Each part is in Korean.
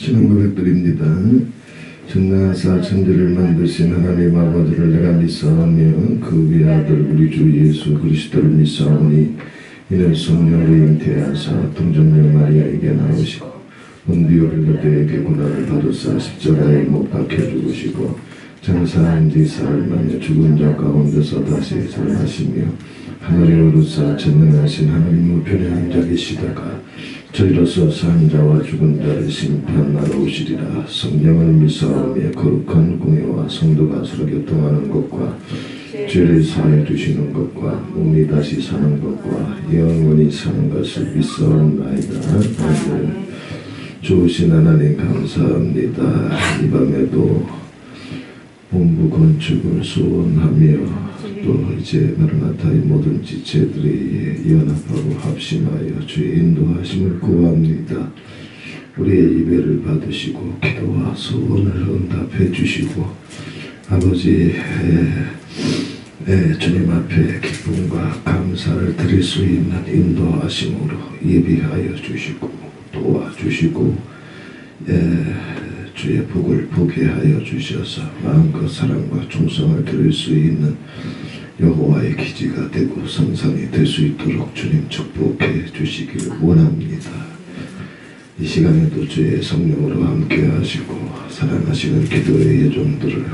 신앙 고백드립니다. 전능하사 천지를 만드신 하나님 아버지를 내가 믿사오며 그 위의 아들 우리 주 예수 그리스도를 믿사오니 이는 성령으로 잉태하사 동정녀 마리아에게 나오시고 본디오 빌라도에게 고난을 받으사 십자가에 못 박혀 죽으시고 장사한 지 사흘 만에 죽은 자 가운데서 다시 살아나시며 하늘에 오르사 전능하신 하나님 우편에 앉아 계시다가 저희로서 산 자와 죽은 자를 심판하러 오시리라. 성령을 믿사오며 거룩한 공예와 성도가 서로 교통하는 것과 죄를 사해 주시는 것과 몸이 다시 사는 것과 영원히 사는 것을 믿사옵나이다. 아멘. 좋으신 하나님 감사합니다. 이 밤에도 본부 건축을 소원하며 또 이제 마라나타의 모든 지체들이 연합하고 합심하여 주의 인도하심을 구합니다. 우리의 예배를 받으시고 기도와 소원을 응답해 주시고 아버지 주님 앞에 기쁨과 감사를 드릴 수 있는 인도하심으로 예비하여 주시고 도와주시고 주의 복을 보게 하여 주셔서 마음과 사랑과 충성을 드릴 수 있는 여호와의 기지가 되고 성산이 될 수 있도록 주님 축복해 주시기를 원합니다. 이 시간에도 주의 성령으로 함께 하시고 사랑하시는 기도의 예종들을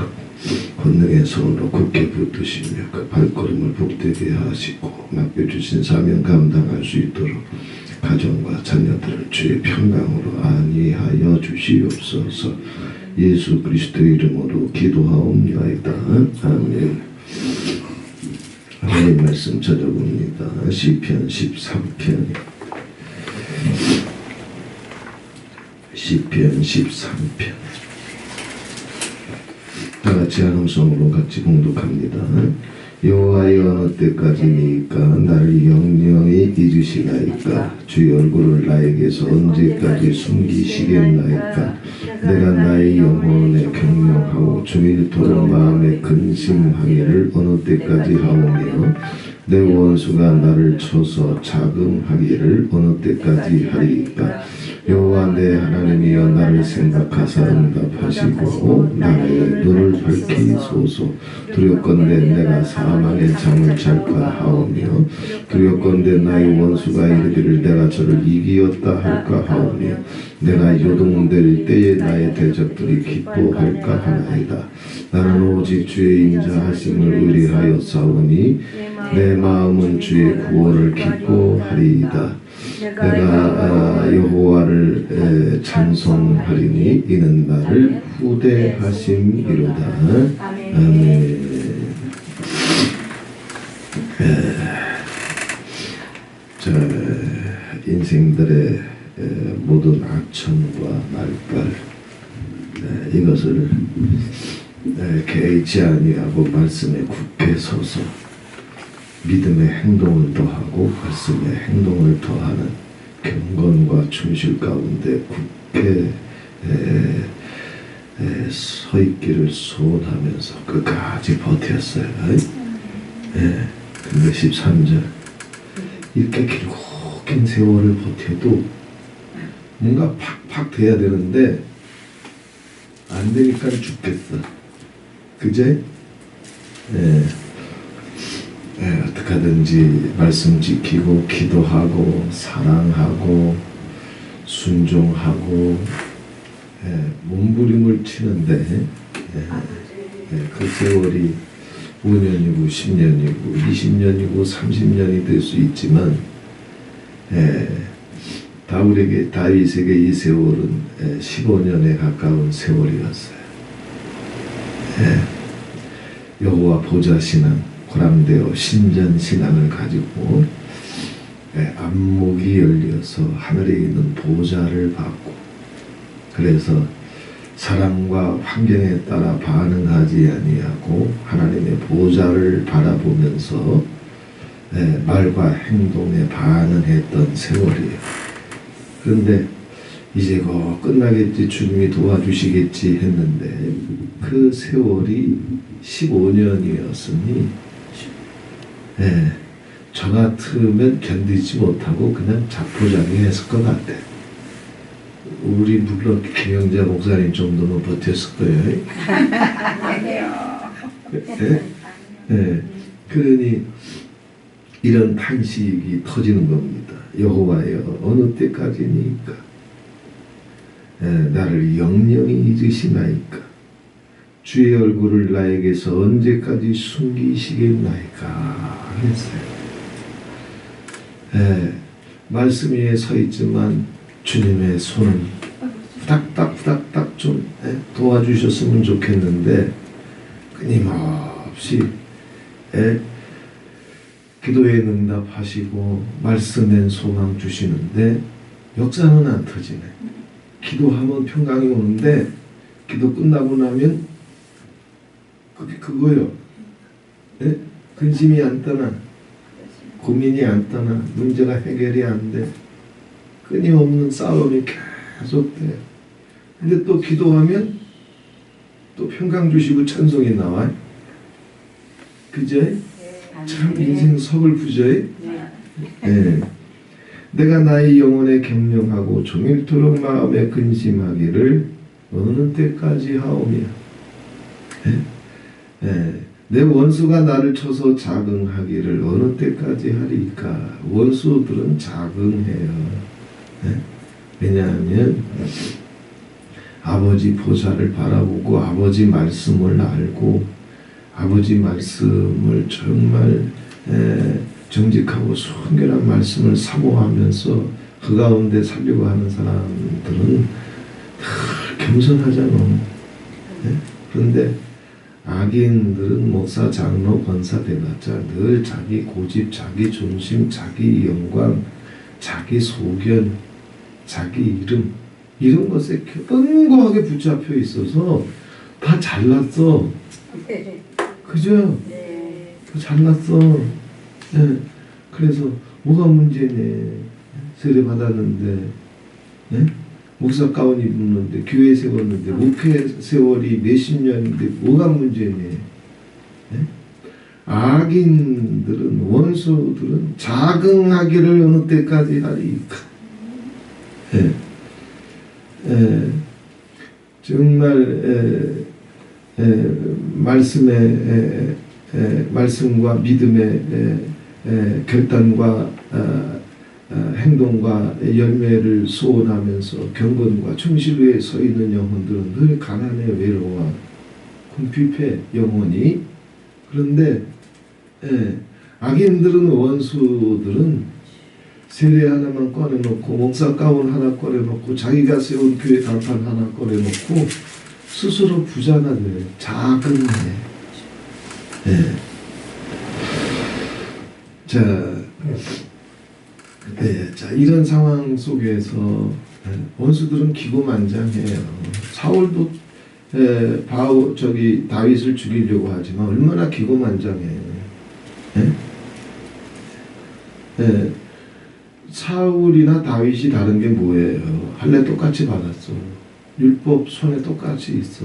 권능의 손으로 굳게 붙드시며 그 발걸음을 복되게 하시고 맡겨주신 사명 감당할 수 있도록 가정과 자녀들을 주의 평강으로 안위하여 주시옵소서. 예수 그리스도의 이름으로 기도하옵나이다. 아멘. 하나님 말씀 찾아봅니다. 시편 13편 시편 13편 다같이 한 음성으로 같이 봉독합니다. 여호와여 어느 때까지니까 나를 영영히 잊으시나이까 주의 얼굴을 나에게서 언제까지 숨기시겠나이까 내가 나의 영혼에 경영하고 주일토록 마음에 근심하기를 어느 때까지 하오며 내 원수가 나를 쳐서 자금하기를 어느 때까지 하리이까 여호와 내 하나님이여 나를 생각하사 응답하시고 나의 눈을 밝히소서. 두렵건대 내가 사망의 잠을 잘까 하오며 두렵건대 나의 원수가 이르기를 내가 저를 이기었다 할까 하오며 내가 요동될 때에 나의 대적들이 기뻐할까 하나이다. 나는 오직 주의 인자하심을 의뢰하여 싸우니 내 마음은 주의 구원을 기뻐하리이다. 내가 여호와를 찬송하리니 이는 나를 후대하심이로다. 아멘. 인생들의 모든 악천과 말발 이것을 개의치 아니하고 말씀에 굳게 서서 믿음의 행동을 더하고 말씀의 행동을 더하는 경건과 충실 가운데 굳게 서 있기를 소원하면서 끝까지 버텼어요. 근데 13절 이렇게 긴 세월을 버텨도 뭔가 팍팍 돼야 되는데 안 되니까 죽겠어. 그제? 어떻게든지 말씀 지키고 기도하고 사랑하고 순종하고 몸부림을 치는데 그 세월이 5년이고 10년이고 20년이고 30년이 될 수 있지만 다윗에게 이 세월은 15년에 가까운 세월이었어요. 여호와 보좌 신앙 고람되어 신전 신앙을 가지고 안목이 열려서 하늘에 있는 보좌를 받고 그래서 사람과 환경에 따라 반응하지 아니하고 하나님의 보좌를 바라보면서 말과 행동에 반응했던 세월이에요. 그런데 이제 곧 끝나겠지 주님이 도와주시겠지 했는데 그 세월이 15년이었으니 저 같으면 견디지 못하고 그냥 자포자기했을 것 같아. 우리 물론 김영자 목사님 정도는 버텼을 거예요. 네. 그러니 이런 탄식이 터지는 겁니다. 여호와여 어느 때까지니까 나를 영영히 잊으시나이까 주의 얼굴을 나에게서 언제까지 숨기시겠나이까 했어요. 말씀 위에 서 있지만 주님의 손을 후닥닥 좀 도와주셨으면 좋겠는데 끊임없이 기도에 응답하시고 말씀엔 소망 주시는데 역사는 안 터지네. 기도하면 평강이 오는데 기도 끝나고 나면 그거요. 근심이 안 떠나, 고민이 안 떠나, 문제가 해결이 안 돼. 끊임없는 싸움이 계속돼. 근데 또 기도하면 또 평강 주시고 찬송이 나와요. 그죠? 참 인생 서글프죠? 내가 나의 영혼에 격려하고 종일토록 마음에 근심하기를 어느 때까지 하오며 내 원수가 나를 쳐서 자긍하기를 어느 때까지 하리까. 원수들은 자긍해요. 왜냐하면 아버지 보좌를 바라보고 아버지 말씀을 알고 아버지 말씀을 정말 정직하고 순결한 말씀을 사모하면서 그 가운데 살려고 하는 사람들은 다 겸손하잖아. 그런데 악인들은 목사, 장로, 권사 돼봤자 늘 자기 고집, 자기 존심, 자기 영광, 자기 소견, 자기 이름 이런 것에 견고하게 붙잡혀 있어서 다 잘났어. 그죠? 잘났어. 그래서 뭐가 문제네. 세례 받았는데 목사 가운 입었는데 교회 세웠는데 목회 세월이 몇십 년인데 뭐가 문제네. 악인들은 원수들은 자긍하기를 어느 때까지 하리까. 정말 말씀과 믿음의 결단과 행동과 열매를 소원하면서 경건과 충실 위에 서 있는 영혼들은 늘 가난해 외로워 궁핍해 영혼이. 그런데 악인들은 원수들은 세례 하나만 꺼내놓고 목사 가운 하나 꺼내놓고 자기가 세운 교회 간판 하나 꺼내놓고 스스로 부자나 돼. 자긍해. 자, 이런 상황 속에서 원수들은 기고만장해요. 사울도 다윗을 죽이려고 하지만 얼마나 기고만장해. 사울이나 다윗이 다른 게 뭐예요? 할례 똑같이 받았어. 율법 손에 똑같이 있어.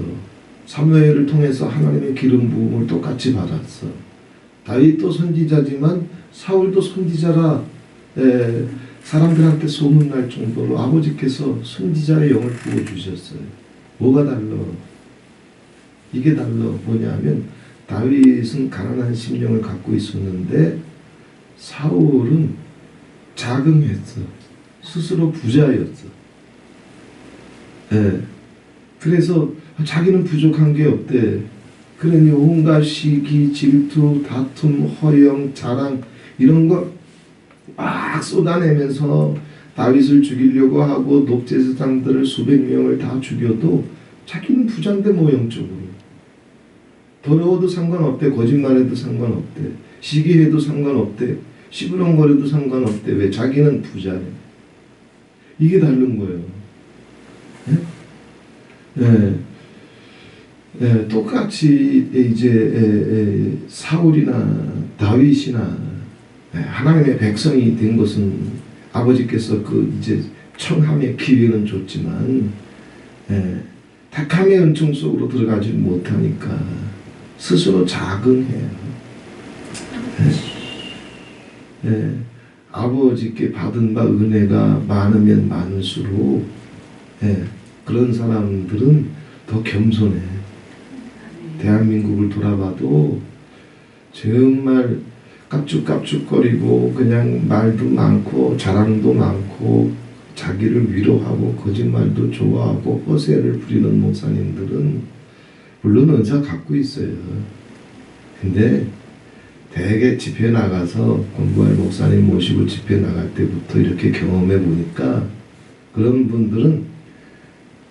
사무엘을 통해서 하나님의 기름 부음을 똑같이 받았어. 다윗도 선지자지만 사울도 선지자라 사람들한테 소문날 정도로 아버지께서 선지자의 영을 부어주셨어요. 뭐가 달라? 이게 달라. 뭐냐면 다윗은 가난한 심령을 갖고 있었는데 사울은 자긍했어. 스스로 부자였어. 그래서 자기는 부족한 게 없대. 그러니 온갖 시기, 질투, 다툼, 허영, 자랑 이런 거 막 쏟아내면서 다윗을 죽이려고 하고 녹제사장들을 수백 명을 다 죽여도 자기는 부자인데 뭐 영적으로. 더러워도 상관없대. 거짓말해도 상관없대. 시기해도 상관없대. 시부렁거려도 상관없대. 왜? 자기는 부자네. 이게 다른 거예요. 똑같이 이제 사울이나 다윗이나 하나님의 백성이 된 것은 아버지께서 그 이제 청함의 기회는 줬지만 택함의 은총 속으로 들어가지 못하니까 스스로 자긍해요. 아버지께 받은 바 은혜가 많으면 많을수록 예, 그런 사람들은 더 겸손해. 대한민국을 돌아봐도 정말 깝죽깝죽거리고 그냥 말도 많고 자랑도 많고 자기를 위로하고 거짓말도 좋아하고 허세를 부리는 목사님들은 물론 은사 갖고 있어요. 근데 대개 집회 나가서 공부할 목사님 모시고 집회 나갈 때부터 이렇게 경험해 보니까 그런 분들은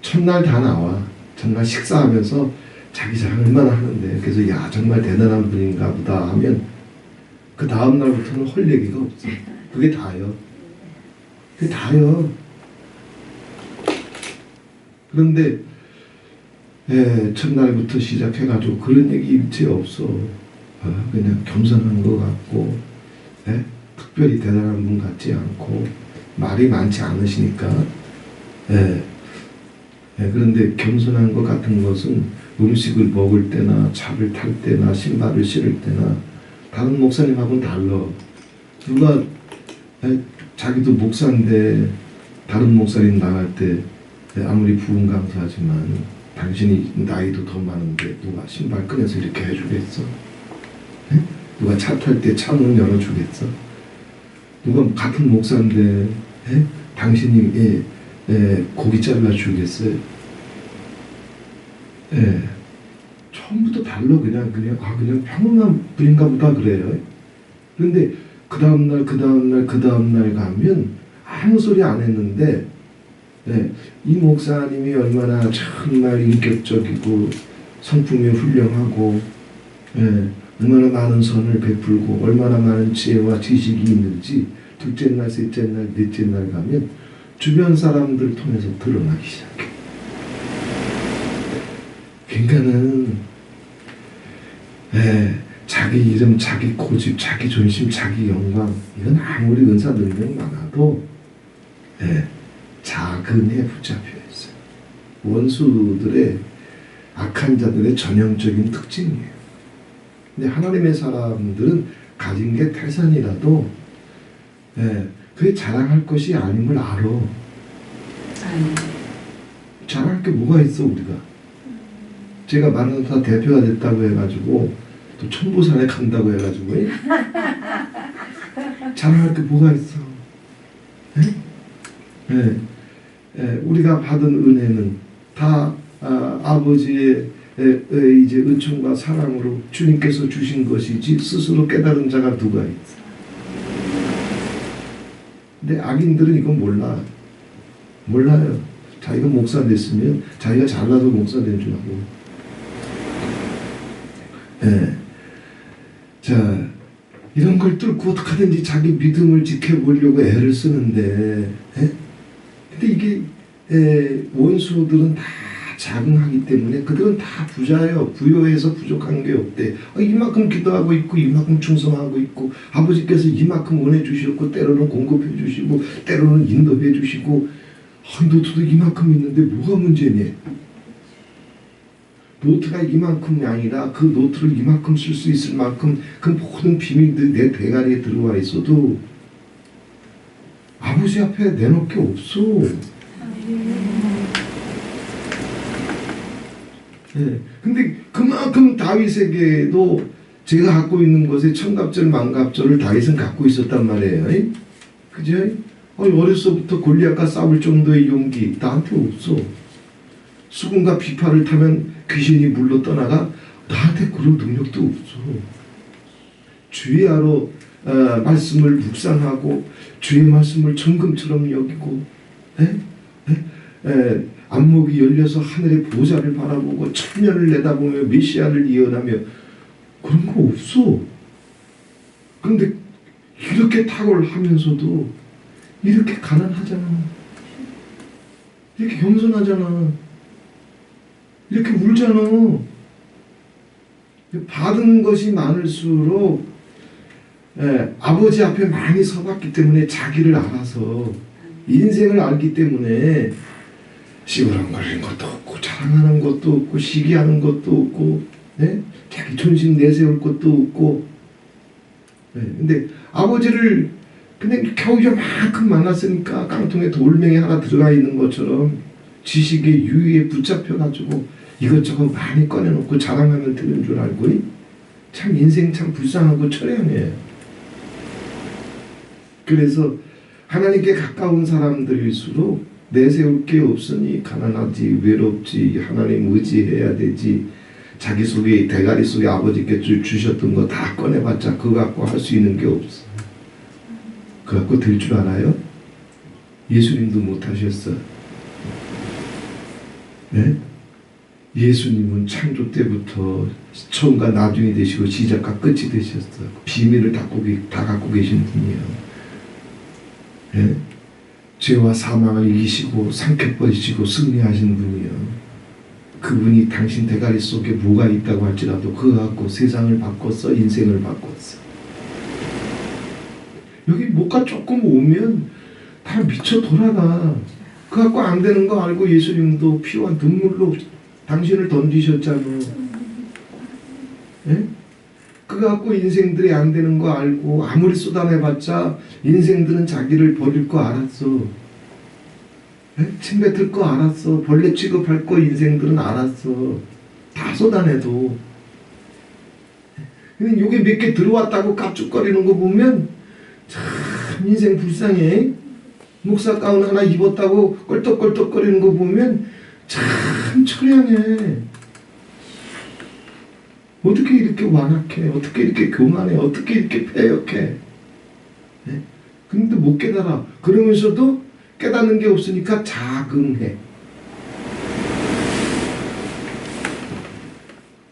첫날 다 나와. 첫날 식사하면서 자기 자랑 얼마나 하는데 그래서 야 정말 대단한 분인가 보다 하면 그 다음 날부터는 헐 얘기가 없어. 그게 다예요. 그게 다예요. 그런데 첫날부터 시작해가지고 그런 얘기 일체 없어. 그냥 겸손한 것 같고 특별히 대단한 분 같지 않고 말이 많지 않으시니까 그런데 겸손한 것 같은 것은 음식을 먹을 때나 차를 탈 때나 신발을 신을 때나 다른 목사님하고는 달라. 누가 자기도 목사인데 다른 목사님 나갈 때 아무리 부흥 강사하지만 당신이 나이도 더 많은데 누가 신발 꺼내서 이렇게 해주겠어? 누가 차 탈 때 창문 열어주겠어? 누가 같은 목사인데 당신이 고기 잘라주겠어요? 처음부터 달라. 그냥 평범한 분인가 보다 그래요. 그런데 그 다음날 가면 아무 소리 안 했는데 이 목사님이 얼마나 정말 인격적이고 성품이 훌륭하고 얼마나 많은 선을 베풀고 얼마나 많은 지혜와 지식이 있는지 둘째 날, 셋째 날, 넷째 날 가면 주변 사람들 통해서 드러나기 시작해. 그러니까는 자기 이름, 자기 고집, 자기 존심, 자기 영광 이건 아무리 은사 능력 많아도 작은에 붙잡혀 있어요. 원수들의 악한 자들의 전형적인 특징이에요. 근데 하나님의 사람들은 가진 게 태산이라도 그게 자랑할 것이 아님을 알아. 자랑할 게 뭐가 있어 우리가. 제가 마라나타 대표가 됐다고 해가지고 또 천보산에 간다고 해가지고 자랑할 게 뭐가 있어. 우리가 받은 은혜는 다 아버지의 이제 은총과 사랑으로 주님께서 주신 것이지 스스로 깨달은 자가 누가 있어. 근데 악인들은 이건 몰라요. 자기가 목사 됐으면 자기가 잘나서 목사 된 줄 알고. 자, 이런 걸 뚫고 어떻게든지 자기 믿음을 지켜보려고 애를 쓰는데 근데 이게 원수들은 다 자긍하기 때문에 그들은 다 부자예요. 부여해서 부족한 게 없대. 이만큼 기도하고 있고 이만큼 충성하고 있고 아버지께서 이만큼 은혜 주셨고 때로는 공급해 주시고 때로는 인도해 주시고 노트도 이만큼 있는데 뭐가 문제니? 노트가 이만큼이 아니라 그 노트를 이만큼 쓸 수 있을 만큼 그 모든 비밀들이 내 대가리에 들어와 있어도 아버지 앞에 내놓을 게 없어. 근데 그만큼 다윗에게도 제가 갖고 있는 것에 천갑절 만갑절을 다윗은 갖고 있었단 말이에요. 그죠? 어려서부터 골리앗과 싸울 정도의 용기 나한테 없어. 수군과 비파를 타면 귀신이 물러 떠나가 나한테 그런 능력도 없어. 주의 아로 말씀을 묵상하고 주의 말씀을 정금처럼 여기고 안목이 열려서 하늘의 보좌를 바라보고 천년을 내다보며 메시아를 예언하며 그런 거 없어. 그런데 이렇게 탁월하면서도 이렇게 가난하잖아. 이렇게 겸손하잖아. 이렇게 울잖아. 받은 것이 많을수록 아버지 앞에 많이 서봤기 때문에 자기를 알아서 인생을 알기 때문에 시부렁거리는 것도 없고 자랑하는 것도 없고 시기하는 것도 없고 자기 존심 내세울 것도 없고 근데 아버지를 그냥 겨우 이만큼 만났으니까 깡통에 돌멩이 하나 들어가 있는 것처럼 지식의 유의에 붙잡혀가지고 이것저것 많이 꺼내놓고 자랑하면 되는 줄 알고 참 인생 참 불쌍하고 처량해요. 그래서 하나님께 가까운 사람들일수록 내세울 게 없으니 가난하지, 외롭지, 하나님 의지해야 되지, 자기 속에 대가리 속에 아버지께 주셨던 거 다 꺼내봤자 그거 갖고 할 수 있는 게 없어. 그거 갖고 될 줄 알아요? 예수님도 못하셨어. 네? 예수님은 창조 때부터 처음과 나중이 되시고 시작과 끝이 되셨어요. 비밀을 다 갖고 계신 분이에요. 네? 죄와 사망을 이기시고 삼켜버리시고 승리하신 분이에요. 그분이 당신 대가리 속에 뭐가 있다고 할지라도 그거 갖고 세상을 바꿨어, 인생을 바꿨어. 여기 뭐가 조금 오면 다 미쳐 돌아가. 그거 갖고 안 되는 거 알고 예수님도 피와 눈물로 당신을 던지셨잖아. 예? 그거 갖고 인생들이 안 되는 거 알고 아무리 쏟아내봤자 인생들은 자기를 버릴 거 알았어. 예? 침 뱉을 거 알았어. 벌레 취급할 거 인생들은 알았어. 다 쏟아내도. 근데 요게 몇 개 들어왔다고 깝죽거리는 거 보면 참 인생 불쌍해. 목사 가운 하나 입었다고 껄떡껄떡거리는 거 보면 참 처량해. 어떻게 이렇게 완악해? 어떻게 이렇게 교만해? 어떻게 이렇게 패역해? 네? 근데 못 깨달아. 그러면서도 깨닫는 게 없으니까 자긍해.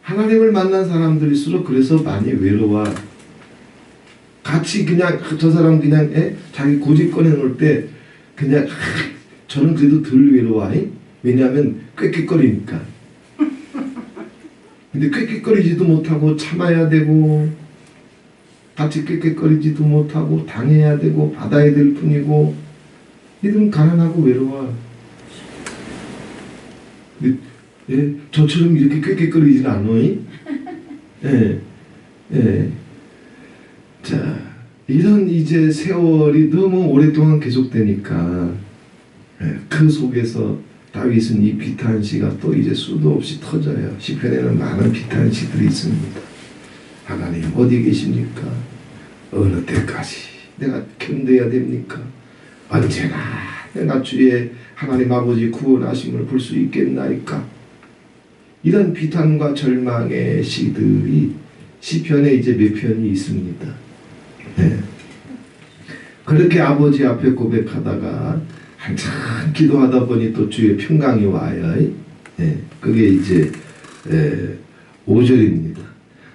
하나님을 만난 사람들일수록 그래서 많이 외로워. 같이 그냥 저 사람 그냥 자기 고집 꺼내놓을 때 그냥 저는 그래도 덜 외로워. 왜냐하면 꾀꾀거리니까. 근데 꾀꾀거리지도 못하고 참아야 되고 같이 꾀꾀거리지도 못하고 당해야 되고 받아야 될 뿐이고 이들은 가난하고 외로워. 예, 저처럼 이렇게 꾀꾀거리지는 않어. 예, 예. 자, 이런 이제 세월이 너무 오랫동안 계속되니까 그 속에서 다윗은 이 비탄시가 또 이제 수도 없이 터져요. 시편에는 많은 비탄시들이 있습니다. 하나님 어디 계십니까? 어느 때까지 내가 견뎌야 됩니까? 언제나 내가 주의 하나님 아버지 구원하심을 볼 수 있겠나이까? 이런 비탄과 절망의 시들이 시편에 이제 몇 편이 있습니다. 네. 그렇게 아버지 앞에 고백하다가 한참 기도하다 보니 또 주의 평강이 와요. 네. 그게 이제 5절입니다.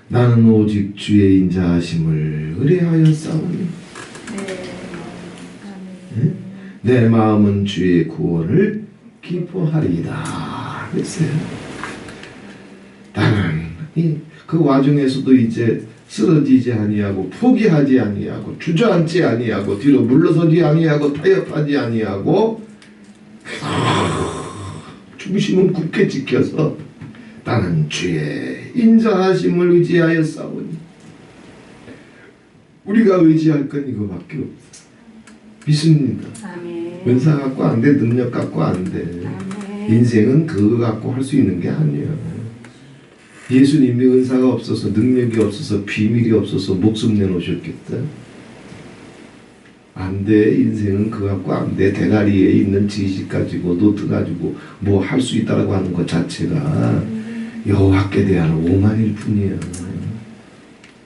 나는 오직 주의 인자하심을 의뢰하였사오니 네. 내 마음은 주의 구원을 기뻐하리이다 그랬어요. 나는 그 와중에서도 이제 쓰러지지 아니하고 포기하지 아니하고 주저앉지 아니하고 뒤로 물러서지 아니하고 타협하지 아니하고 중심은 굳게 지켜서 나는 주의 인자하심을 의지하여 싸우니. 우리가 의지할 건 이거밖에 없어. 믿습니다. 아멘. 은사 갖고 안 돼, 능력 갖고 안 돼. 아멘. 인생은 그거 갖고 할 수 있는 게 아니야. 예수님이 은사가 없어서 능력이 없어서 비밀이 없어서 목숨 내놓으셨겠다. 안 돼. 인생은 그거 갖고 안 돼. 대가리에 있는 지식 가지고 노트 가지고 뭐 할 수 있다라고 하는 것 자체가 여호와께 대한 오만일 뿐이야.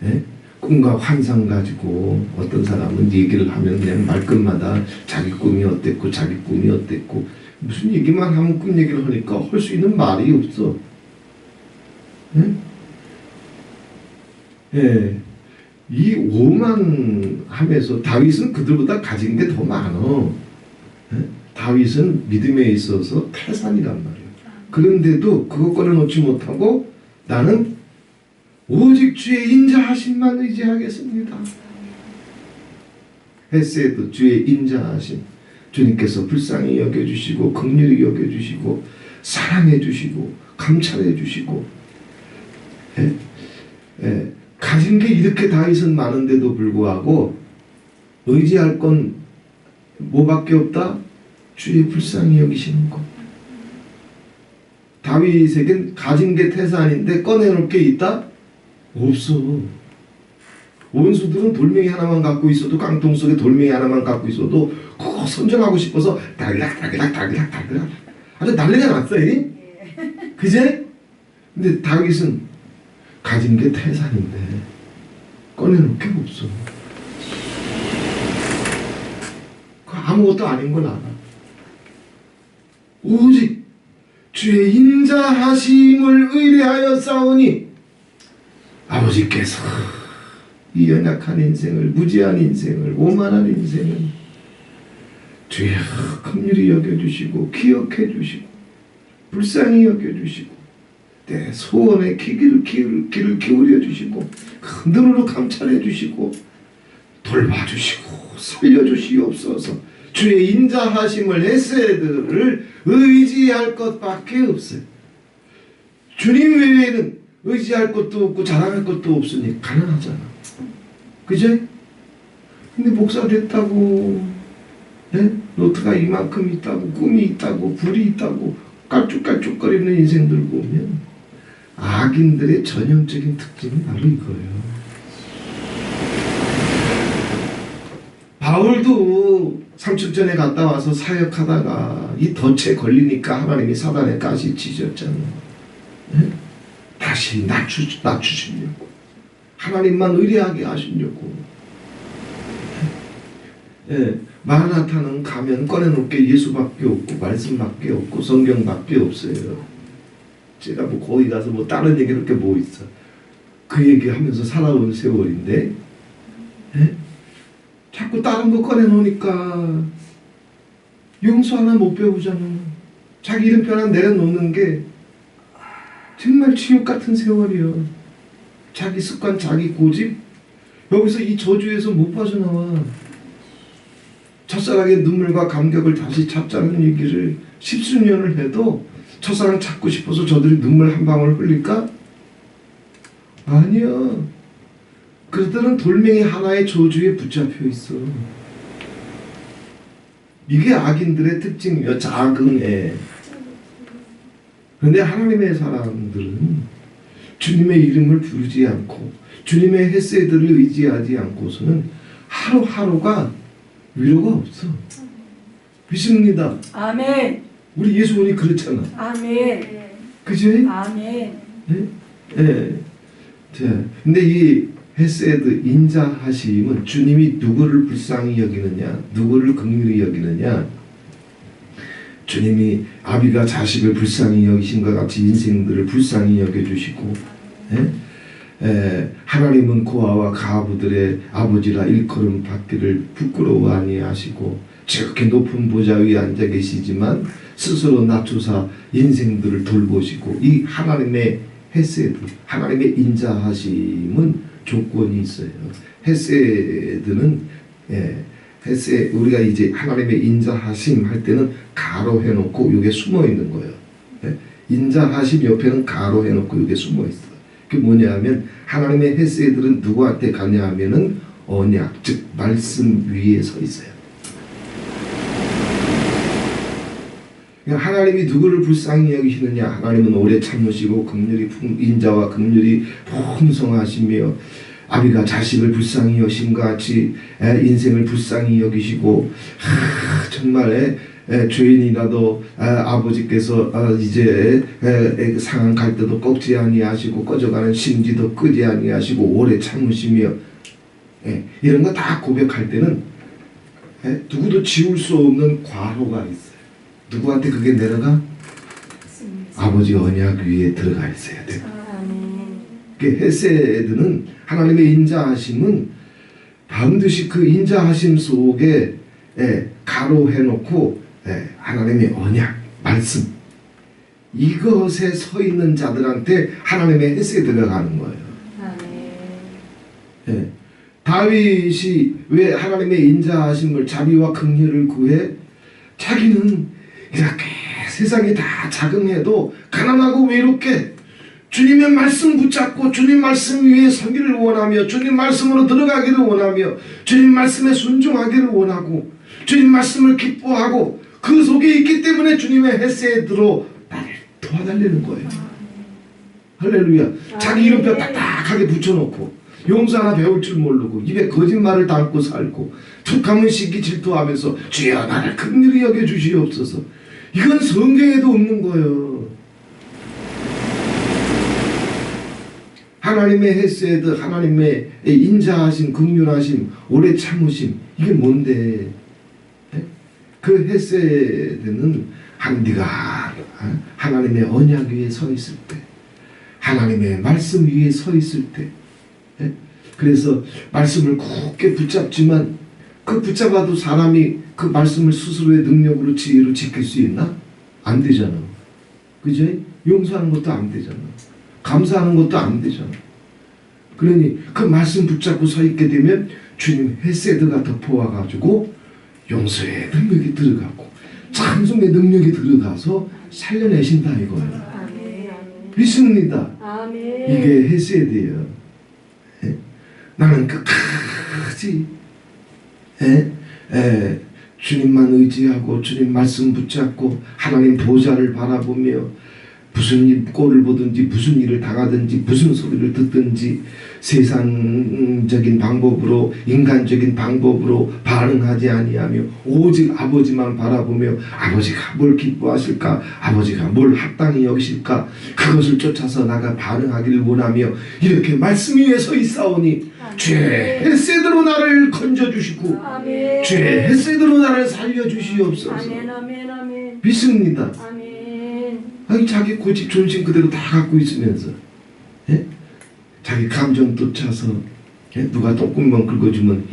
네? 꿈과 환상 가지고 어떤 사람은 얘기를 하면 그냥 말끝마다 자기 꿈이 어땠고 자기 꿈이 어땠고 무슨 얘기만 하면 꿈 얘기를 하니까 할 수 있는 말이 없어. 네? 예. 이 오만함에서 다윗은 그들보다 가진 게 더 많어. 예? 다윗은 믿음에 있어서 태산이란 말이에요. 그런데도 그거 꺼내놓지 못하고 나는 오직 주의 인자하심만 의지하겠습니다. 헤세드 주의 인자하심. 주님께서 불쌍히 여겨주시고 긍휼히 여겨주시고 사랑해주시고 감찰해주시고 가진 게 이렇게 다윗은 많은데도 불구하고 의지할 건 뭐밖에 없다? 주의 불쌍히 여기시는 것. 다윗에겐 가진 게 태산인데 꺼내놓을 게 있다? 없어. 원수들은 돌멩이 하나만 갖고 있어도, 깡통 속에 돌멩이 하나만 갖고 있어도 그거 선전하고 싶어서 달락달락 아주 난리가 났어요. 그제? 근데 다윗은 가진 게 태산인데 꺼내놓을 게 없어. 그 아무것도 아닌 걸 알아. 오직 주의 인자하심을 의뢰하여 싸우니 아버지께서 이 연약한 인생을, 무지한 인생을, 오만한 인생을 주의 긍휼히 여겨주시고 기억해 주시고 불쌍히 여겨주시고 내 소원에 귀를 기울여 주시고 눈으로 감찰해 주시고 돌봐주시고 살려주시옵소서. 주의 인자하심을, 헤세드를 의지할 것밖에 없어요. 주님 외에는 의지할 것도 없고 자랑할 것도 없으니 가난하잖아. 그제? 근데 목사 됐다고, 네? 노트가 이만큼 있다고, 꿈이 있다고, 불이 있다고 깔쭉깔쭉거리는 인생들 보면 악인들의 전형적인 특징이 바로 이거예요. 바울도 삼축전에 갔다 와서 사역하다가 이 덫에 걸리니까 하나님이 사단의 가시 치셨잖아요. 네? 다시 낮추시려고, 하나님만 의뢰하게 하시려고. 네. 마라나타는 가면 꺼내놓을 게 예수밖에 없고 말씀밖에 없고 성경밖에 없어요. 제가 뭐 거기 가서 뭐 다른 얘기 이렇게 뭐 있어. 그 얘기하면서 살아온 세월인데, 네? 자꾸 다른 거 꺼내놓으니까 용서 하나 못 배우잖아. 자기 이름표 하나 내려놓는 게 정말 지옥 같은 세월이야. 자기 습관, 자기 고집, 여기서 이 저주에서 못 빠져나와. 첫사랑의 눈물과 감격을 다시 찾자는 얘기를 십수년을 해도 첫사랑 찾고 싶어서 저들이 눈물 한 방울 흘릴까? 아니야. 그들은 돌멩이 하나의 저주에 붙잡혀 있어. 이게 악인들의 특징이야. 자긍해. 그런데 하나님의 사람들은 주님의 이름을 부르지 않고 주님의 헤세드를 의지하지 않고서는 하루하루가 위로가 없어. 믿습니다. 아멘. 우리 예수님이 그렇잖아. 아멘. 그지? 아멘. 네? 네. 자, 근데 이 헤세드, 인자하심은 주님이 누구를 불쌍히 여기느냐, 누구를 긍휼히 여기느냐. 주님이 아비가 자식을 불쌍히 여기신 것 같이 인생들을 불쌍히 여겨주시고, 하나님은 고아와 가부들의 아버지라 일컬음 받기를 부끄러워 아니하시고 저렇게 높은 보좌 위에 앉아 계시지만 스스로 낮추사 인생들을 돌보시고, 이 하나님의 헤세드, 하나님의 인자하심은 조건이 있어요. 헤세드는 우리가 이제 하나님의 인자하심 할 때는 가로 해놓고 이게 숨어 있는 거예요. 인자하심 옆에는 가로 해놓고 이게 숨어 있어. 그게 뭐냐면 하나님의 헤세드는 누구한테 가냐 하면은 언약, 즉 말씀 위에 서 있어요. 하나님이 누구를 불쌍히 여기시느냐? 하나님은 오래 참으시고 긍휼이 인자와 긍휼이 풍성하시며 아비가 자식을 불쌍히 여신 것 같이 인생을 불쌍히 여기시고, 정말 죄인이라도 아버지께서 이제 상한 갈 때도 꺾지 아니하시고 꺼져가는 심지도 끄지 아니하시고 오래 참으시며, 이런 거 다 고백할 때는 누구도 지울 수 없는 과로가 있어요. 누구한테 그게 내려가? 아버지 언약 위에 들어가 있어야 돼요. 헤세드는, 하나님의 인자하심은 반드시 그 인자하심 속에 가로 해놓고 하나님의 언약, 말씀, 이것에 서 있는 자들한테 하나님의 헤세드가 가는 거예요. 다윗이 왜 하나님의 인자하심을, 자비와 긍휼을 구해? 자기는 이렇게 세상이 다 자긍해도 가난하고 외롭게 주님의 말씀 붙잡고 주님 말씀 위에 서기를 원하며 주님 말씀으로 들어가기를 원하며 주님 말씀에 순종하기를 원하고 주님 말씀을 기뻐하고 그 속에 있기 때문에 주님의 헤세드로 나를 도와달라는 거예요. 할렐루야. 자기 이름표 딱딱하게 붙여놓고 용서 하나 배울 줄 모르고 입에 거짓말을 담고 살고 툭하면 시기 질투하면서 주여 나를 긍휼히 여겨주시옵소서. 이건 성경에도 없는 거예요. 하나님의 헤세드, 하나님의 인자하심, 긍휼하심, 오래 참으심, 이게 뭔데? 그 헤세드는 네가 하나님의 언약 위에 서 있을 때, 하나님의 말씀 위에 서 있을 때, 그래서 말씀을 굳게 붙잡지만 그 붙잡아도 사람이 그 말씀을 스스로의 능력으로 지혜로 지킬 수 있나? 안 되잖아. 그죠? 용서하는 것도 안 되잖아. 감사하는 것도 안 되잖아. 그러니 그 말씀 붙잡고 서 있게 되면 주님 헤세드가 덮어와가지고 용서의 능력이 들어가고 찬송의 능력이 들어가서 살려내신다 이거예요. 믿습니다. 이게 헤세드예요. 나는 끝까지 주님만 의지하고 주님 말씀 붙잡고 하나님 보좌를 바라보며 무슨 꼴을 보든지 무슨 일을 당하든지 무슨 소리를 듣든지 세상적인 방법으로 인간적인 방법으로 반응하지 아니하며 오직 아버지만 바라보며 아버지가 뭘 기뻐하실까, 아버지가 뭘 합당히 여기실까, 그것을 쫓아서 나가 반응하기를 원하며 이렇게 말씀 위에 서 있사오니 주의 헤세드로 나를 건져주시고 주의 헤세드로 나를 살려주시옵소서. 믿습니다. 아니 자기 고집 존심 그대로 다 갖고 있으면서 자기 감정 쫓아서 누가 조금만 긁어주면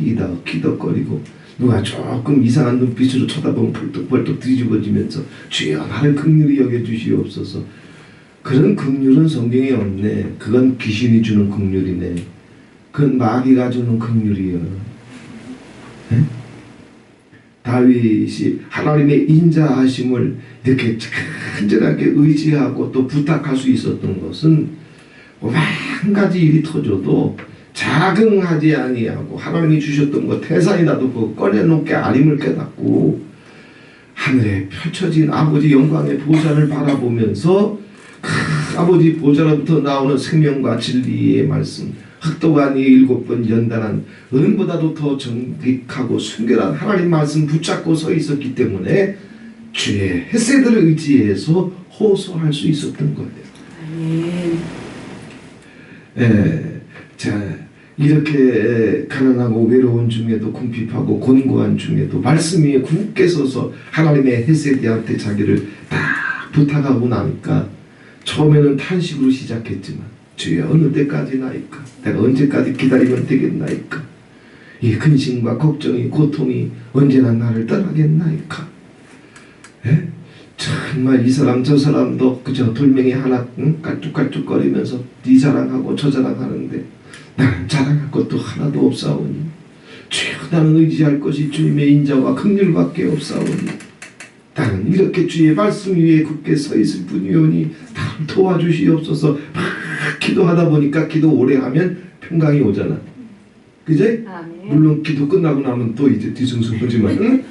희덕거리고 누가 조금 이상한 눈빛으로 쳐다보면 벌떡벌떡 뒤집어지면서 주여 나를 긍휼히 여겨주시옵소서. 그런 긍휼은 성경에 없네. 그건 귀신이 주는 긍휼이네. 그건 마귀가 주는 긍휼이요. 다윗이 하나님의 인자하심을 이렇게 간절하게 의지하고 또 부탁할 수 있었던 것은 한 가지 일이 터져도 자긍하지 아니하고 하나님이 주셨던 것 태산이라도 그거 꺼내놓게 아림을 깨닫고 하늘에 펼쳐진 아버지 영광의 보좌를 바라보면서 그 아버지 보좌로부터 나오는 생명과 진리의 말씀, 흑도가니의 7번 연단한 은보다도 더 정직하고 순결한 하나님 말씀 붙잡고 서 있었기 때문에 주의 헤세드를 의지해서 호소할 수 있었던 거예요. 자, 이렇게 가난하고 외로운 중에도 궁핍하고 곤고한 중에도 말씀 위에 굳게 서서 하나님의 헤세드한테 자기를 딱 부탁하고 나니까 처음에는 탄식으로 시작했지만 주여 어느 때까지나이까? 내가 언제까지 기다리면 되겠나이까? 이 근심과 걱정이 고통이 언제나 나를 떠나겠나이까? 정말 이 사람 저 사람도 그저 돌멩이 하나 깔쭉깔쭉거리면서 네 자랑하고 저 자랑하는데 나는 자랑할 것도 하나도 없사오니 주여 나는 의지할 것이 주님의 인자와 긍휼밖에 없사오니 나는 이렇게 주의 말씀 위에 굳게 서 있을 뿐이오니 나를 도와주시옵소서. 막 기도하다 보니까 기도 오래 하면 평강이 오잖아. 그제? 물론 기도 끝나고 나면 또 이제 뒤숭숭하지만 응?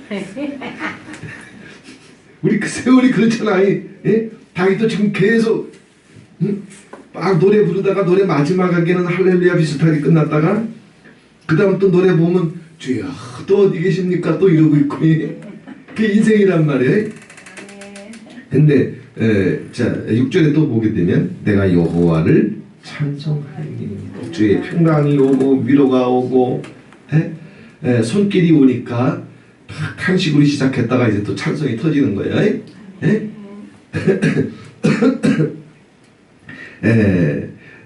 우리 그 세월이 그렇잖아. 다윗도 지금 계속 막 노래 부르다가 노래 마지막 하기에는 할렐루야 비슷하게 끝났다가 그 다음 또 노래 보면 주여 또 어디 계십니까 또 이러고 있고 그게 인생이란 말이에요. 근데 자 6절에 또 보게 되면 내가 여호와를 찬송하리니 주의 평강이 오고 위로가 오고 손길이 오니까 탄식으로 시작했다가 이제 또 찬송이 터지는 거예요.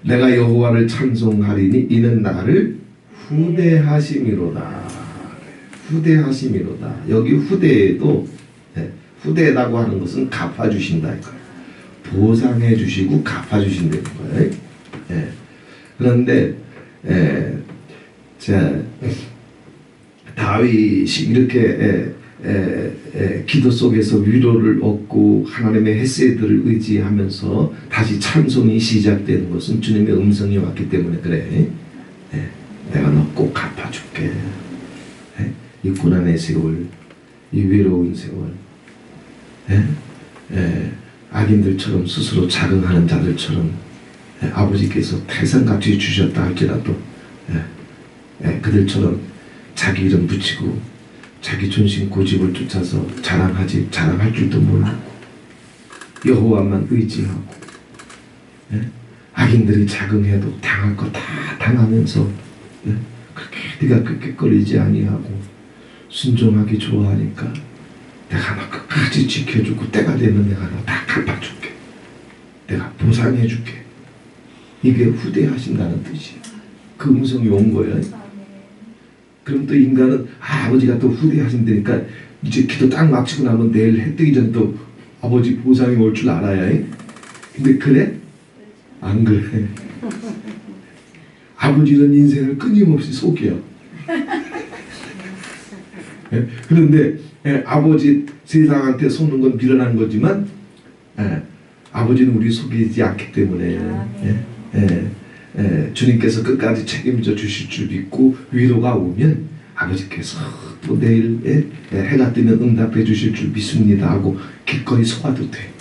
내가 여호와를 찬송하리니 이는 나를 후대하심이로다. 후대하심이로다. 여기 후대에도 후대라고 하는 것은 갚아주신다. 보상해 주시고 갚아주신다는 거예요. 그런데 자 다윗이 이렇게 기도 속에서 위로를 얻고 하나님의 헤세드를 의지하면서 다시 찬송이 시작되는 것은 주님의 음성이 왔기 때문에 그래. 내가 너 꼭 갚아줄게. 이 고난의 세월, 이 외로운 세월, 악인들처럼 스스로 자긍하는 자들처럼 아버지께서 태산같이 주셨다 할지라도 그들처럼 자기 이름 붙이고 자기 존심 고집을 쫓아서 자랑할 줄도 모르고 여호와만 의지하고 악인들이 자긍해도 당할 거 다 당하면서 그렇게 네가 꾀꾀거리지 아니하고 순종하기 좋아하니까 내가 너 끝까지 지켜주고 때가 되면 내가 너 다 갚아줄게. 내가 보상해줄게. 이게 후대하신다는 뜻이야. 그 음성이 온 거야. 그럼 또 인간은 아버지가 또 후대하신다니까 이제 기도 딱 마치고 나면 내일 해 뜨기 전 또 아버지 보상이 올 줄 알아야 해. 근데 그래? 안 그래. 아버지는 인생을 끊임없이 속여. 그런데 아버지 세상한테 속는 건 미련한 거지만 아버지는 우리 속이지 않기 때문에 주님께서 끝까지 책임져 주실 줄 믿고 위로가 오면 아버지께서 또 내일 해가 뜨면 응답해 주실 줄 믿습니다 하고 기꺼이 속아도 돼.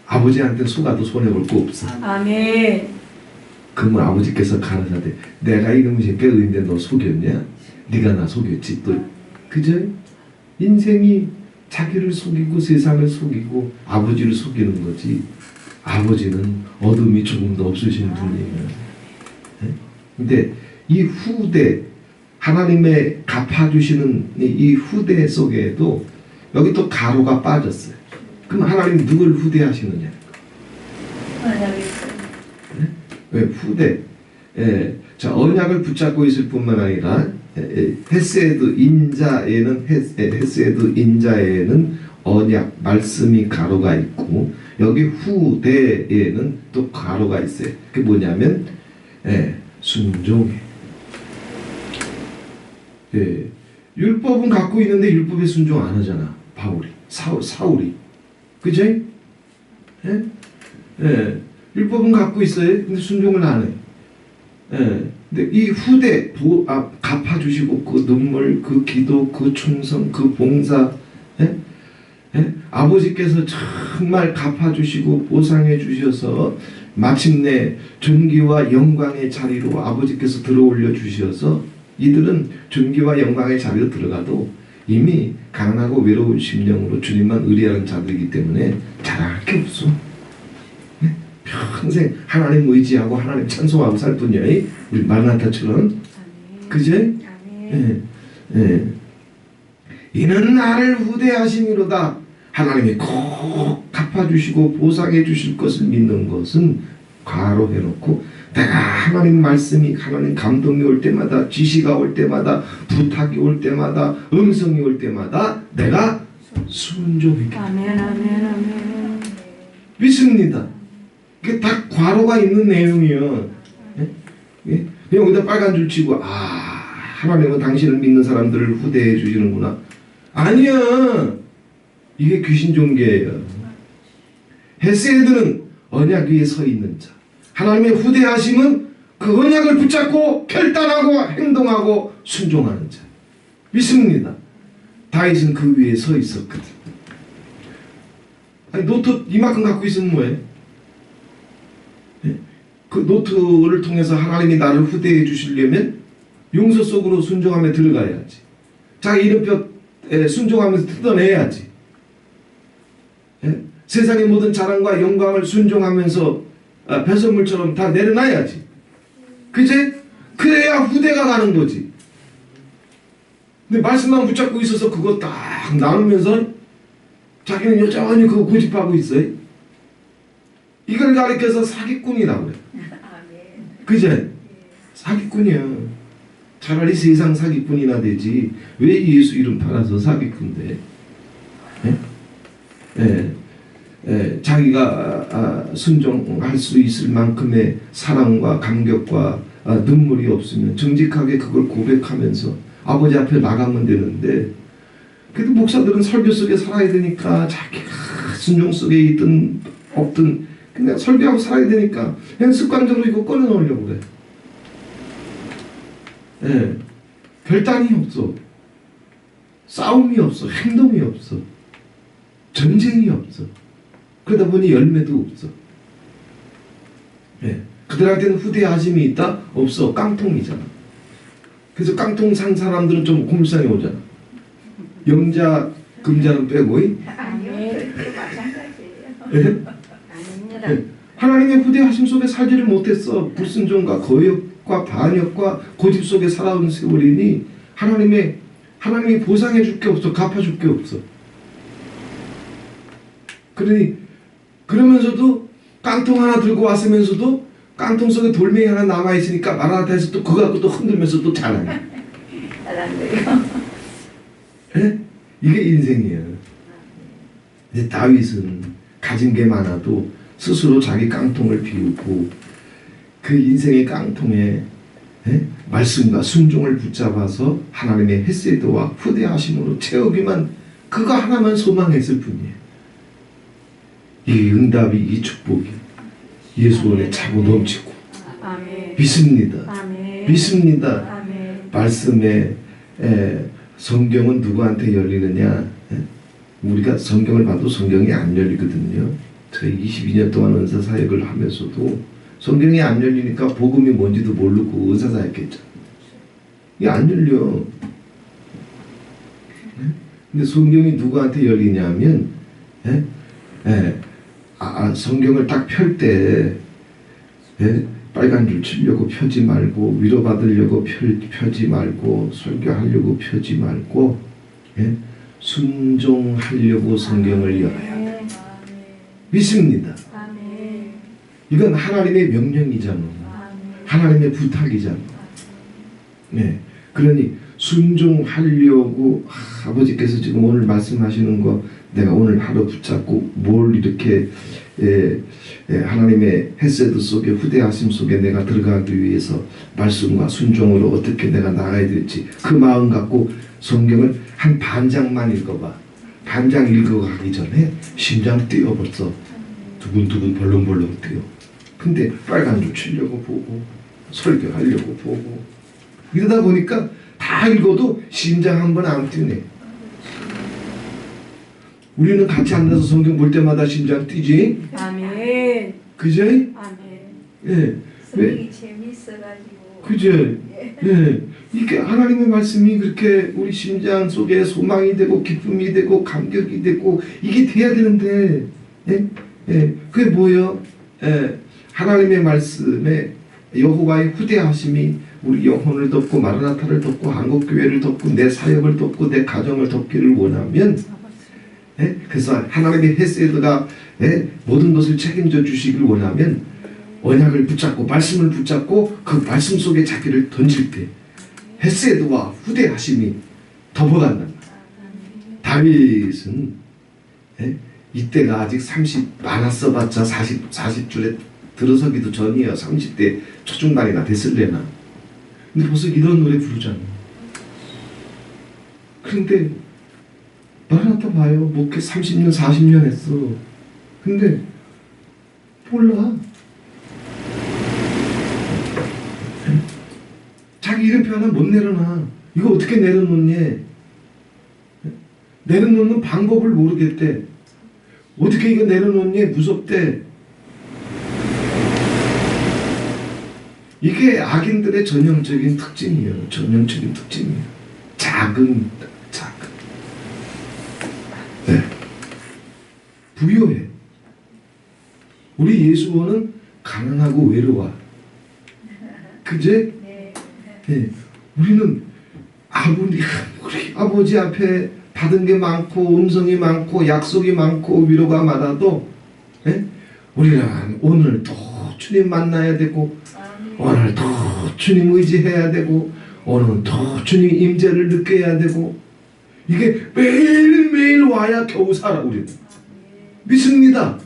아버지한테 속아도 손해볼 거 없어. 아멘. 그러면 아버지께서 가라사대 내가 이놈의 새끼 의인데 너 속였냐? 네가 나 속였지. 또 그죠? 인생이 자기를 속이고 세상을 속이고 아버지를 속이는 거지. 아버지는 어둠이 조금도 없으신 분이에요. 근데 이 후대 하나님의 갚아주시는 이 후대 속에도 여기 또 가로가 빠졌어요. 그럼 하나님 누굴 후대하시느냐? 왜 후대? 자, 언약을 붙잡고 있을 뿐만 아니라 헤세드 인자에는 언약 말씀이 가로가 있고 여기 후대에는 또 가로가 있어요. 그게 뭐냐면 순종해. 율법은 갖고 있는데 율법에 순종 안 하잖아. 바울이 사울이 그죠? 율법은 갖고 있어요. 근데 순종을 안 해. 근데 이 후대 갚아주시고 그 눈물, 그 기도, 그 충성, 그 봉사, 아버지께서 정말 갚아주시고 보상해 주셔서 마침내 존귀와 영광의 자리로 아버지께서 들어올려 주셔서 이들은 존귀와 영광의 자리로 들어가도 이미 가난하고 외로운 심령으로 주님만 의뢰하는 자들이기 때문에 자랑할 게 없어. 평생 하나님 의지하고 하나님 찬송하고 살 뿐이야. 우리 마르나타처럼. 그제? 이는 나를 후대하심이로다. 하나님이 꼭 갚아주시고 보상해 주실 것을 믿는 것은 과로 해놓고 내가 하나님 말씀이 하나님 감동이 올 때마다 지시가 올 때마다 부탁이 올 때마다 음성이 올 때마다 내가 순종하게. 아멘. 믿습니다. 그게 다 과로가 있는 내용이요. 그냥 여기다 빨간 줄 치고 하나님은 당신을 믿는 사람들을 후대해 주시는구나. 아니야. 이게 귀신 종교예요. 헤세드는 언약 위에 서 있는 자. 하나님의 후대하심은 그 언약을 붙잡고 결단하고 행동하고 순종하는 자. 믿습니다. 다윗은 그 위에 서 있었거든. 아니, 노트 이만큼 갖고 있으면 뭐해? 그 노트를 통해서 하나님이 나를 후대해 주시려면 용서 속으로 순종하며 들어가야지. 자기 이름표 순종하면서 뜯어내야지. 세상의 모든 자랑과 영광을 순종하면서 배설물처럼 다 내려놔야지. 그제? 그래야 후대가 가는 거지. 근데 말씀만 붙잡고 있어서 그거 딱 나누면서 자기는 여전히 그거 고집하고 있어요. 이걸 가리켜서 사기꾼이라고 그래. 그제? 사기꾼이야. 차라리 세상 사기꾼이나 되지 왜 예수 이름 팔아서 사기꾼 돼? 자기가 순종할 수 있을 만큼의 사랑과 감격과 눈물이 없으면 정직하게 그걸 고백하면서 아버지 앞에 나가면 되는데, 그래도 목사들은 설교 속에 살아야 되니까 자기가 순종 속에 있든 없든 그냥 설교하고 살아야 되니까 그냥 습관적으로 이거 꺼내놓으려고 그래. 결단이 없어. 싸움이 없어. 행동이 없어. 전쟁이 없어. 그러다 보니 열매도 없어. 예. 그들한테는 후대하심이 있다? 없어. 깡통이잖아. 그래서 깡통 산 사람들은 좀 고물상에 오잖아. 영자, 금자는 빼고. 아니요. 마찬가지예요. 예? 아닙니다. 예. 하나님의 후대하심 속에 살지를 못했어. 불순종과 거역과 반역과 고집 속에 살아온 세월이니 하나님이 보상해 줄 게 없어. 갚아 줄 게 없어. 그러면서도 깡통 하나 들고 왔으면서도 깡통 속에 돌멩이 하나 남아있으니까 마라나타에서 또 그거 갖고 또 흔들면서 또 자랑해. 예? 이게 인생이에요. 이제 다윗은 가진 게 많아도 스스로 자기 깡통을 비우고 그 인생의 깡통에 말씀과 순종을 붙잡아서 하나님의 헤세드와 후대하심으로 채우기만 그거 하나만 소망했을 뿐이에요. 이 응답이 이 축복이 예수 안에 차고 넘치고 아멘. 믿습니다. 아멘. 믿습니다. 아멘. 말씀에 성경은 누구한테 열리느냐? 우리가 성경을 봐도 성경이 안 열리거든요. 저희 22년 동안 은사 사역을 하면서도 성경이 안 열리니까 복음이 뭔지도 모르고 은사 사역했죠. 이게 안 열려. 근데 성경이 누구한테 열리냐면 성경을 딱 펼 때 빨간 줄 치려고 펴지 말고 위로받으려고 펴지 말고 설교하려고 펴지 말고 순종하려고 성경을 열어야 돼. 믿습니다. 아멘. 이건 하나님의 명령이잖아. 하나님의 부탁이잖아. 네. 그러니 순종하려고 아버지께서 지금 오늘 말씀하시는 거 내가 오늘 하루 붙잡고 뭘 이렇게 하나님의 헤세드 속에 후대하심 속에 내가 들어가기 위해서 말씀과 순종으로 어떻게 내가 나가야 될지 그 마음 갖고 성경을 한 반장만 읽어봐. 반장 읽어가기 전에 심장 뛰어 벌써 두근두근 벌렁벌렁 뛰어. 근데 빨간 줄 치려고 보고 설교하려고 보고 이러다 보니까 다 읽어도 심장 한 번 안 뛰네. 우리는 같이 앉아서 성경 볼 때마다 심장 뛰지? 아멘. 그죠? 아멘. 예. 성경이 재미있어가지고. 그죠? 예. 이게 하나님의 말씀이 그렇게 우리 심장 속에 소망이 되고 기쁨이 되고 감격이 되고 이게 돼야 되는데, 예? 예. 그게 뭐예요? 예. 하나님의 말씀에 여호와의 후대하심이 우리 영혼을 덮고 마라나타를 덮고 한국교회를 덮고 내 사역을 덮고 내 가정을 덮기를 원하면 그래서 하나님의 헤세드가 모든 것을 책임져 주시길 원하면 언약을 붙잡고 말씀을 붙잡고 그 말씀 속에 자기를 던질 때 헤세드와 후대하심이 덮어간다. 다윗은 이때가 아직 30 많았어 봤자 40줄에 들어서기도 전이에요. 30대 초중반이나 됐을래나. 근데 벌써 이런 노래 부르잖아. 그런데 마라나타 봐요. 목회 30년 40년 했어. 근데 몰라. 자기 이름표 하나 못 내려놔. 이거 어떻게 내려놓니? 내려놓는 방법을 모르겠대. 어떻게 이거 내려놓니? 무섭대. 이게 악인들의 전형적인 특징이에요. 전형적인 특징이에요. 작은. 네. 부요해. 우리 예수원은 가난하고 외로워. 그제? 네. 우리는 우리 아버지 앞에 받은 게 많고 음성이 많고 약속이 많고 위로가 많아도 우리는 오늘 또 주님 만나야 되고 오늘 또 주님 의지해야 되고 오늘 또 주님 임재를 느껴야 되고 이게 매일매일 와야 겨우 살아. 우리는 믿습니다.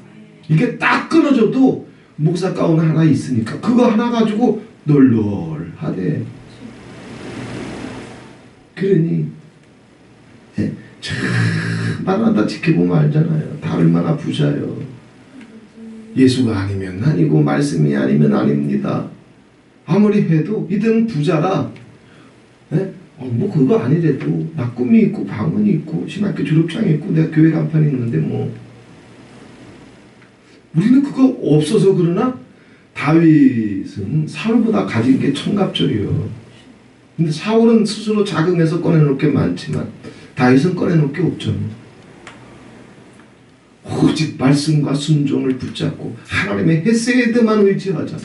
이게 딱 끊어져도 목사 가운 하나 있으니까 그거 하나 가지고 널널하대. 그러니 참 마라나타 지켜보면 알잖아요. 다 얼마나 부자요. 예수가 아니면 아니고 말씀이 아니면 아닙니다. 아무리 해도 이들은 부자라 뭐 그거 아니래도 나 꿈이 있고 방언이 있고 신학교 졸업장이 있고 내가 교회 간판이 있는데 뭐 우리는 그거 없어서 그러나 다윗은 사울보다 가진 게 천갑절이요. 근데 사울은 스스로 자긍해서 꺼내놓을 게 많지만 다윗은 꺼내놓을 게 없죠. 오직 말씀과 순종을 붙잡고 하나님의 헤세드만 의지하자.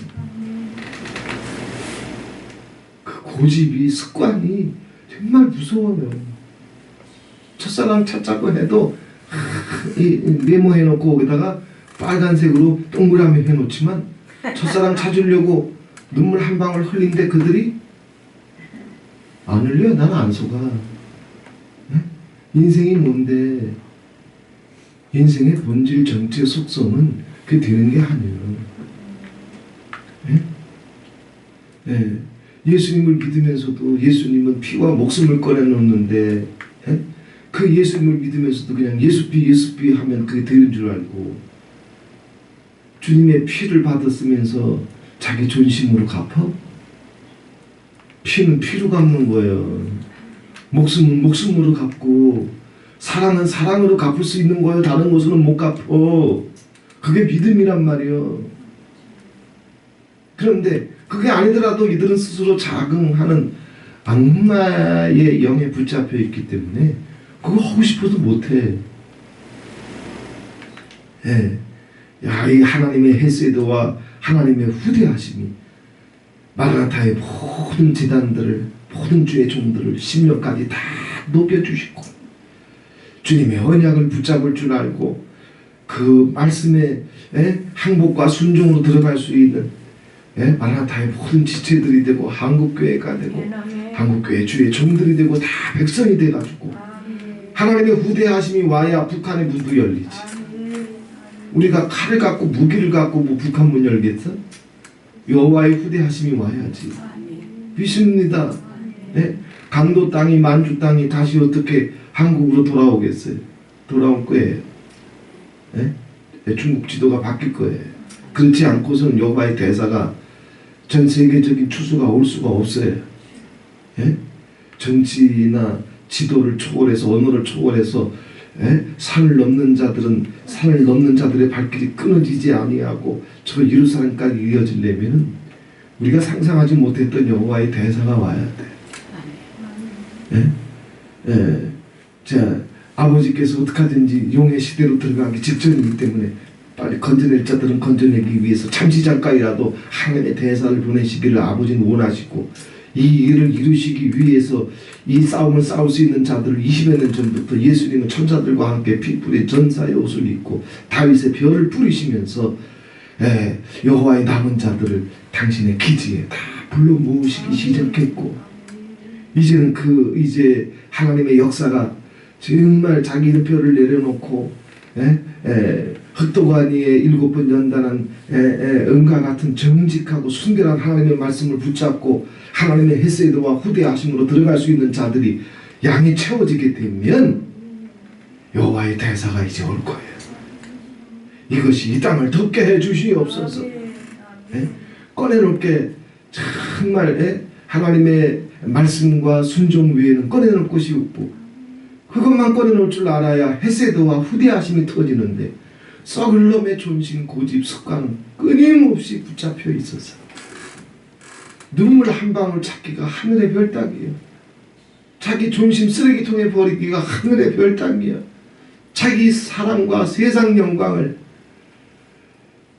그 고집이 습관이 정말 무서워요. 첫사랑 찾자고 해도 메모해놓고 거기다가 빨간색으로 동그라미 해놓지만 첫사랑 찾으려고 눈물 한 방울 흘린데 그들이 안 흘려? 나는 안 속아. 인생이 뭔데? 인생의 본질 정체 속성은 그게 되는 게 아니에요. 예? 예수님을 믿으면서도 예수님은 피와 목숨을 꺼내놓는데 그 예수님을 믿으면서도 그냥 예수피 하면 그게 되는 줄 알고 주님의 피를 받았으면서 자기 존심으로 갚아? 피는 피로 갚는 거예요. 목숨은 목숨으로 갚고 사랑은 사랑으로 갚을 수 있는 거예요. 다른 것으로는 못 갚어. 그게 믿음이란 말이에요. 그런데 그게 아니더라도 이들은 스스로 자긍하는 악마의 영에 붙잡혀 있기 때문에 그거 하고 싶어도 못해. 예. 야, 이 하나님의 헤세드와 하나님의 후대하심이 마라나타의 모든 제단들을, 모든 주의 종들을 심령까지 다 높여주시고 주님의 언약을 붙잡을 줄 알고 그 말씀의 항복과 순종으로 들어갈 수 있는 마라나타의 모든 지체들이 되고 한국교회가 되고 한국교회 주의 종들이 되고 다 백성이 돼가지고 하나님의 후대하심이 와야 북한의 문도 열리지. 우리가 칼을 갖고 무기를 갖고 뭐 북한 문 열겠어? 여호와의 후대하심이 와야지. 믿습니다. 강도 땅이 만주 땅이 다시 어떻게 한국으로 돌아오겠어요? 돌아올 거예요. 중국 지도가 바뀔 거예요. 그렇지 않고서는 여호와의 대사가 전 세계적인 추수가 올 수가 없어요. 정치나 지도를 초월해서 언어를 초월해서 산을 넘는 자들은 산을 넘는 자들의 발길이 끊어지지 아니하고 저 예루살렘까지 이어지려면은 우리가 상상하지 못했던 여호와의 대사가 와야 돼. 자, 아버지께서 어떻게 하든지 용의 시대로 들어가기 직전이기 때문에 빨리 건져낼 자들은 건져내기 위해서 잠시잠깐이라도 하나님의 대사를 보내시기를 아버지는 원하시고 이 일을 이루시기 위해서 이 싸움을 싸울 수 있는 자들을 20여 년 전부터 예수님은 천사들과 함께 핏불의 전사의 옷을 입고 다윗의 별을 뿌리시면서 여호와의 남은 자들을 당신의 기지에 다 불러 모으시기 시작했고 이제는 이제 하나님의 역사가 정말 자기 이름표를 내려놓고 흑도가니의 7번 연단한 은과 같은 정직하고 순결한 하나님의 말씀을 붙잡고 하나님의 헤세드와 후대하심으로 들어갈 수 있는 자들이 양이 채워지게 되면 여호와의 대사가 이제 올 거예요. 이것이 이 땅을 덮게 해주시옵소서. 꺼내놓을 게 정말 하나님의 말씀과 순종 외에는 꺼내놓을 것이 없고 그것만 꺼내놓을 줄 알아야 헤세드와 후대하심이 터지는데 썩을 놈의 존심 고집 습관은 끊임없이 붙잡혀 있어서 눈물 한 방울 찾기가 하늘의 별 따기예요. 자기 존심 쓰레기통에 버리기가 하늘의 별 따기야. 자기 사랑과 세상 영광을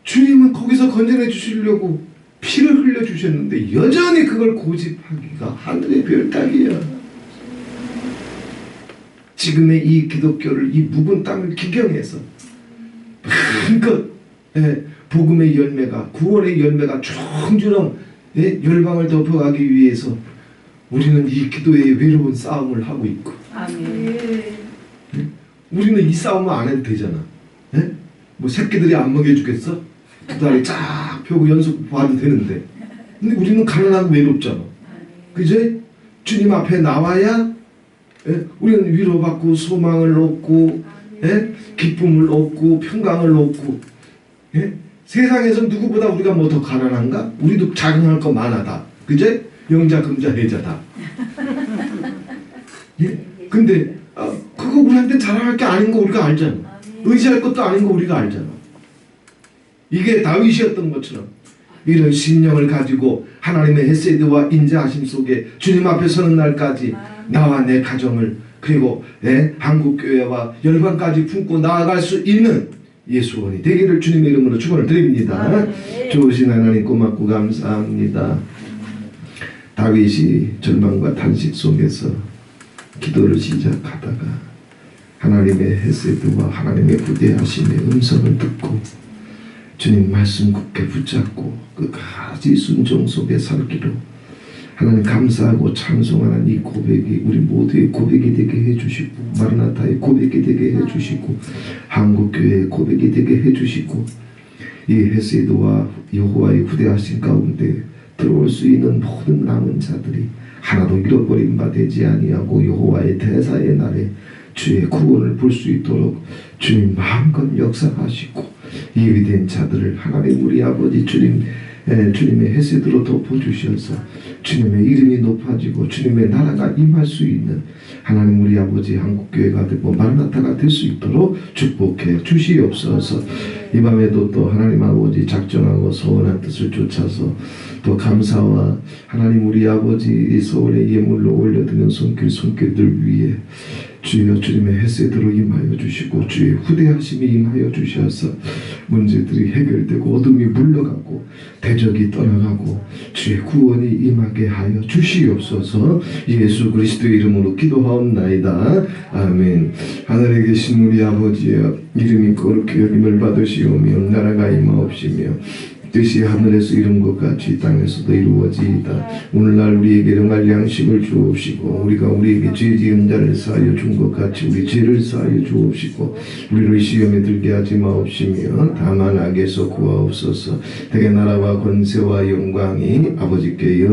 주님은 거기서 건져내 주시려고 피를 흘려 주셨는데 여전히 그걸 고집하기가 하늘의 별 따기야. 지금의 이 기독교를 이 묵은 땅을 기경해서 마음껏 복음의 열매가 구원의 열매가 총주렁 열방을 덮어가기 위해서 우리는 이 기도의 외로운 싸움을 하고 있고 우리는 이 싸움을 안 해도 되잖아. 뭐 새끼들이 안 먹여주겠어? 두 다리 쫙 펴고 연속 봐도 되는데 근데 우리는 가난하고 외롭잖아. 그제? 주님 앞에 나와야 우리는 위로받고 소망을 얻고 기쁨을 얻고 평강을 얻고 세상에서 누구보다 우리가 뭐 더 가난한가? 우리도 자긍할 거 많아다. 그제? 영자 금자 해자다. 근데 그거 우리한테 자랑할 게 아닌 거 우리가 알잖아. 의지할 것도 아닌 거 우리가 알잖아. 이게 다윗이었던 것처럼 이런 심령을 가지고 하나님의 헤세드와 인자하심 속에 주님 앞에 서는 날까지 나와 내 가정을 그리고 한국교회와 열방까지 품고 나아갈 수 있는 예수원이 되기를 주님의 이름으로 축원을 드립니다. 좋으신 하나님 고맙고 감사합니다. 다윗이 절망과 탄식 속에서 기도를 시작하다가 하나님의 헤세드와 하나님의 부대하심의 음성을 듣고 주님 말씀 굳게 붙잡고 끝까지 순종 속에 살기로 하나님 감사하고 찬송하는 이 고백이 우리 모두의 고백이 되게 해주시고 마르나타의 고백이 되게 해주시고 한국교회의 고백이 되게 해주시고 이 헤세드와 여호와의 후대하신 가운데 들어올 수 있는 모든 남은 자들이 하나도 잃어버린 바 되지 아니하고 여호와의 대사의 날에 주의 구원을 볼 수 있도록 주님 마음껏 역사하시고 이 위대한 자들을 하나님 우리 아버지 주님의 헤세드로 덮어주셔서 주님의 이름이 높아지고 주님의 나라가 임할 수 있는 하나님 우리 아버지 한국교회가 되고 마르나타가 될 수 있도록 축복해 주시옵소서. 이 밤에도 또 하나님 아버지 작정하고 소원한 뜻을 쫓아서 또 감사와 하나님 우리 아버지 이 서울의 예물로 올려드는 손길들 위에 주여 주님의 헤세드로 임하여 주시고 주의 후대하심이 임하여 주셔서 문제들이 해결되고 어둠이 물러가고 대적이 떠나가고 주의 구원이 임하게 하여 주시옵소서. 예수 그리스도의 이름으로 기도하옵나이다. 아멘. 하늘에 계신 우리 아버지여 이름이 거룩히 여김을 받으시오며 나라가 임하옵시며 뜻이 하늘에서 이룬 것 같이 땅에서도 이루어지이다. 오늘날 우리에게 일용할 양식을 주옵시고 우리가 우리에게 죄 지은 자를 사하여 준 것 같이 우리 죄를 사하여 주옵시고 우리를 시험에 들게 하지 마옵시며 다만 악에서 구하옵소서. 대개 나라와 권세와 영광이 아버지께